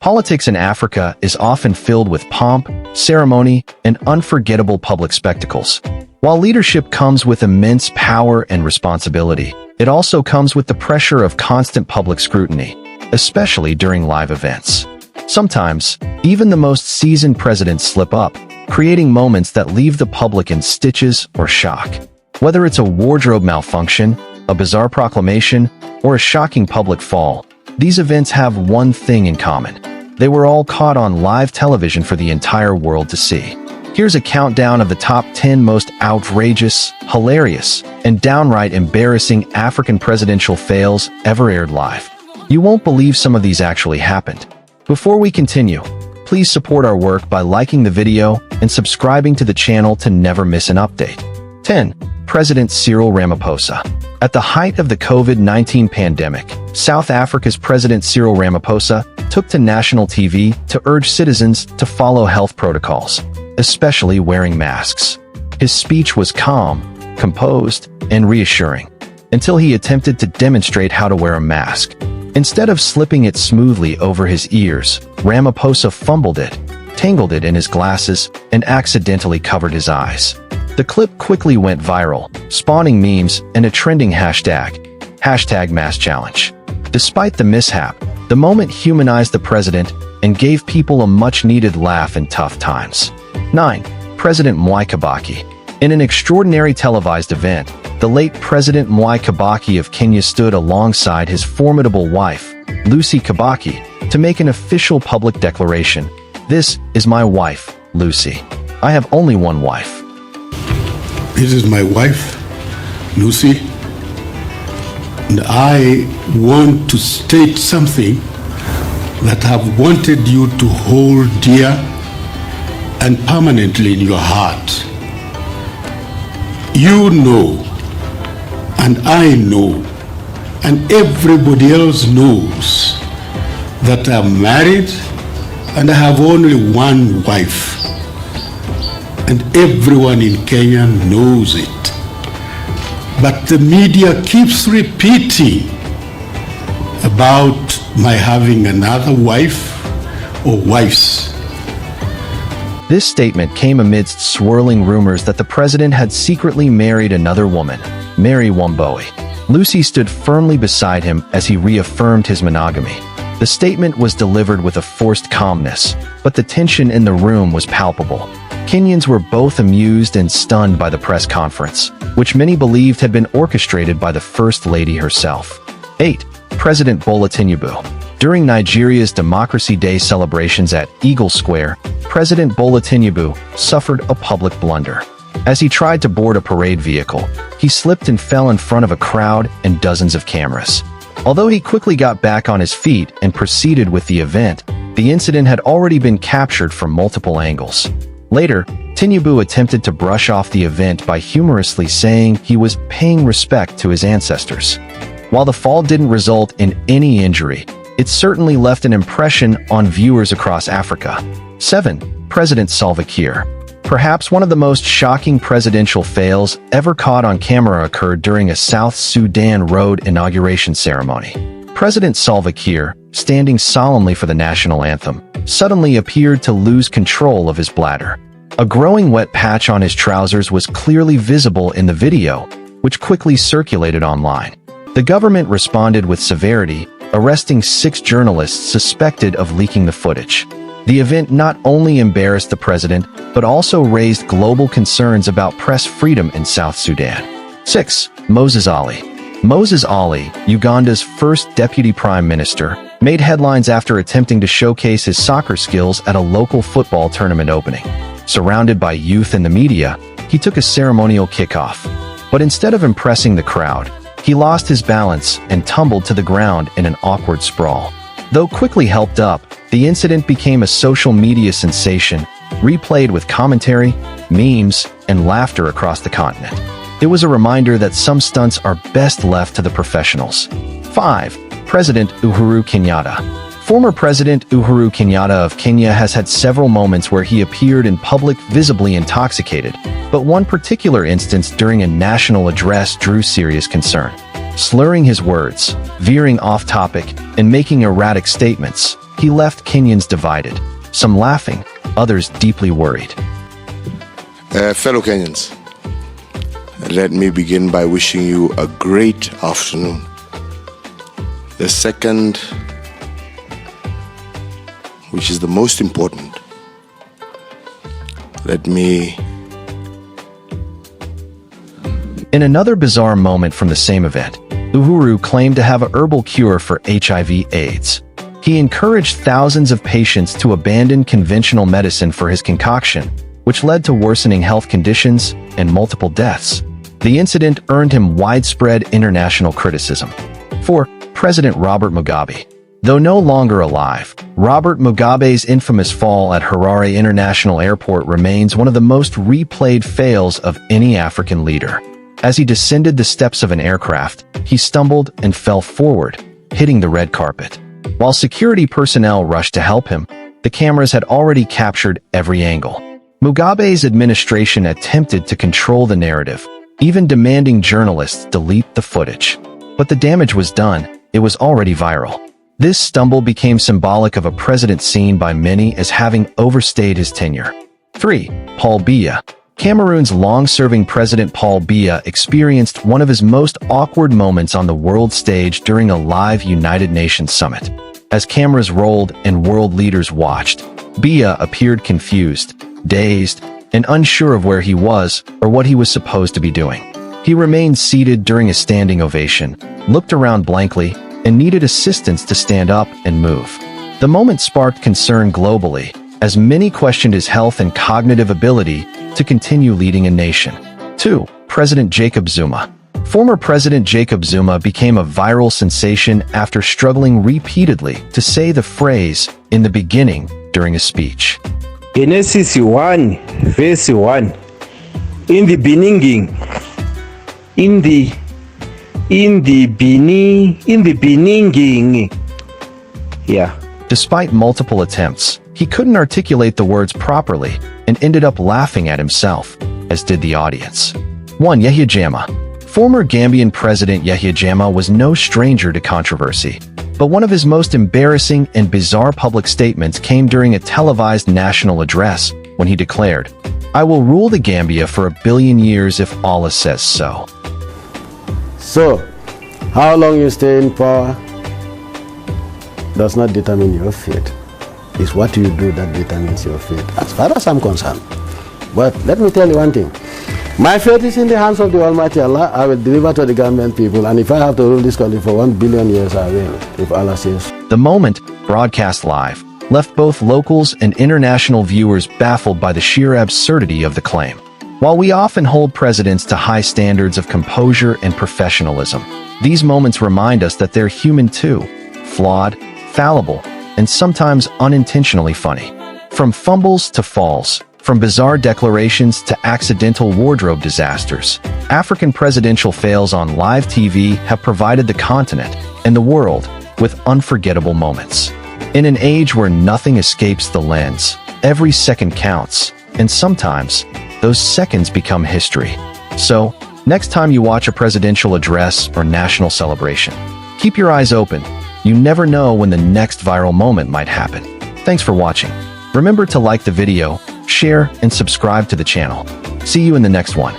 Politics in Africa is often filled with pomp, ceremony, and unforgettable public spectacles. While leadership comes with immense power and responsibility, it also comes with the pressure of constant public scrutiny, especially during live events. Sometimes, even the most seasoned presidents slip up, creating moments that leave the public in stitches or shock. Whether it's a wardrobe malfunction, a bizarre proclamation, or a shocking public fall, these events have one thing in common. They were all caught on live television for the entire world to see. Here's a countdown of the top 10 most outrageous, hilarious, and downright embarrassing African presidential fails ever aired live. You won't believe some of these actually happened. Before we continue, please support our work by liking the video and subscribing to the channel to never miss an update. 10. President Cyril Ramaphosa. At the height of the COVID-19 pandemic, South Africa's President Cyril Ramaphosa took to national TV to urge citizens to follow health protocols, especially wearing masks. His speech was calm, composed, and reassuring, until he attempted to demonstrate how to wear a mask. Instead of slipping it smoothly over his ears, Ramaphosa fumbled it, tangled it in his glasses, and accidentally covered his eyes. The clip quickly went viral, spawning memes and a trending hashtag #MaskChallenge. Despite the mishap, the moment humanized the president and gave people a much-needed laugh in tough times. 9. President Mwai Kibaki. In an extraordinary televised event, the late President Mwai Kibaki of Kenya stood alongside his formidable wife, Lucy Kibaki, to make an official public declaration. "This is my wife, Lucy. I have only one wife. This is my wife, Lucy, and I want to state something that I've wanted you to hold dear and permanently in your heart. You know, and I know, and everybody else knows that I'm married and I have only one wife. And everyone in Kenya knows it. But the media keeps repeating about my having another wife or wives." This statement came amidst swirling rumors that the president had secretly married another woman, Mary Wambui. Lucy stood firmly beside him as he reaffirmed his monogamy. The statement was delivered with a forced calmness, but the tension in the room was palpable. Kenyans were both amused and stunned by the press conference, which many believed had been orchestrated by the First Lady herself. 8. President Bola Tinubu. During Nigeria's Democracy Day celebrations at Eagle Square, President Bola Tinubu suffered a public blunder. As he tried to board a parade vehicle, he slipped and fell in front of a crowd and dozens of cameras. Although he quickly got back on his feet and proceeded with the event, the incident had already been captured from multiple angles. Later, Tinubu attempted to brush off the event by humorously saying he was paying respect to his ancestors. While the fall didn't result in any injury, it certainly left an impression on viewers across Africa. 7. President Salva Kiir. Perhaps one of the most shocking presidential fails ever caught on camera occurred during a South Sudan road inauguration ceremony. President Salva Kiir, standing solemnly for the national anthem, suddenly appeared to lose control of his bladder. A growing wet patch on his trousers was clearly visible in the video, which quickly circulated online. The government responded with severity, arresting 6 journalists suspected of leaking the footage. The event not only embarrassed the president, but also raised global concerns about press freedom in South Sudan. 6. Moses Ali. Moses Ali, Uganda's first deputy prime minister, made headlines after attempting to showcase his soccer skills at a local football tournament opening. Surrounded by youth and the media, he took a ceremonial kickoff. But instead of impressing the crowd, he lost his balance and tumbled to the ground in an awkward sprawl. Though quickly helped up, the incident became a social media sensation, replayed with commentary, memes, and laughter across the continent. It was a reminder that some stunts are best left to the professionals. 5. President Uhuru Kenyatta. Former President Uhuru Kenyatta of Kenya has had several moments where he appeared in public visibly intoxicated, but one particular instance during a national address drew serious concern. Slurring his words, veering off topic, and making erratic statements, He left Kenyans divided, some laughing, others deeply worried. Fellow Kenyans, let me begin by wishing you a great afternoon. The second, which is the most important, In another bizarre moment from the same event, Uhuru claimed to have a herbal cure for HIV/AIDS. He encouraged thousands of patients to abandon conventional medicine for his concoction, which led to worsening health conditions and multiple deaths. The incident earned him widespread international criticism. 4. President Robert Mugabe. Though no longer alive, Robert Mugabe's infamous fall at Harare International Airport remains one of the most replayed fails of any African leader. As he descended the steps of an aircraft, he stumbled and fell forward, hitting the red carpet. While security personnel rushed to help him, the cameras had already captured every angle. Mugabe's administration attempted to control the narrative, even demanding journalists delete the footage. But the damage was done. It was already viral. This stumble became symbolic of a president seen by many as having overstayed his tenure. 3. Paul Biya. Cameroon's long-serving president Paul Biya experienced one of his most awkward moments on the world stage during a live United Nations summit. As cameras rolled and world leaders watched, Biya appeared confused, dazed, and unsure of where he was or what he was supposed to be doing. He remained seated during a standing ovation, looked around blankly, and needed assistance to stand up and move. The moment sparked concern globally, as many questioned his health and cognitive ability to continue leading a nation. 2. President Jacob Zuma. Former President Jacob Zuma became a viral sensation after struggling repeatedly to say the phrase "in the beginning" during a speech. Genesis 1, verse 1. In the beginning. Yeah. Despite multiple attempts, he couldn't articulate the words properly and ended up laughing at himself, as did the audience. 1. Yahya Jammeh. Former Gambian President Yahya Jammeh was no stranger to controversy, but one of his most embarrassing and bizarre public statements came during a televised national address when he declared, "I will rule the Gambia for 1 billion years if Allah says so." So, how long you stay in power does not determine your fate. It's what you do that determines your fate, as far as I'm concerned. But let me tell you one thing. My fate is in the hands of the Almighty Allah. I will deliver to the Gambian people, and if I have to rule this country for 1 billion years, I will, if Allah says. The moment, broadcast live, left both locals and international viewers baffled by the sheer absurdity of the claim. While we often hold presidents to high standards of composure and professionalism, these moments remind us that they're human too, flawed, fallible, and sometimes unintentionally funny. From fumbles to falls, from bizarre declarations to accidental wardrobe disasters, African presidential fails on live TV have provided the continent and the world with unforgettable moments. In an age where nothing escapes the lens, every second counts, and sometimes those seconds become history. So, next time you watch a presidential address or national celebration, keep your eyes open. You never know when the next viral moment might happen. Thanks for watching. Remember to like the video, share, and subscribe to the channel. See you in the next one.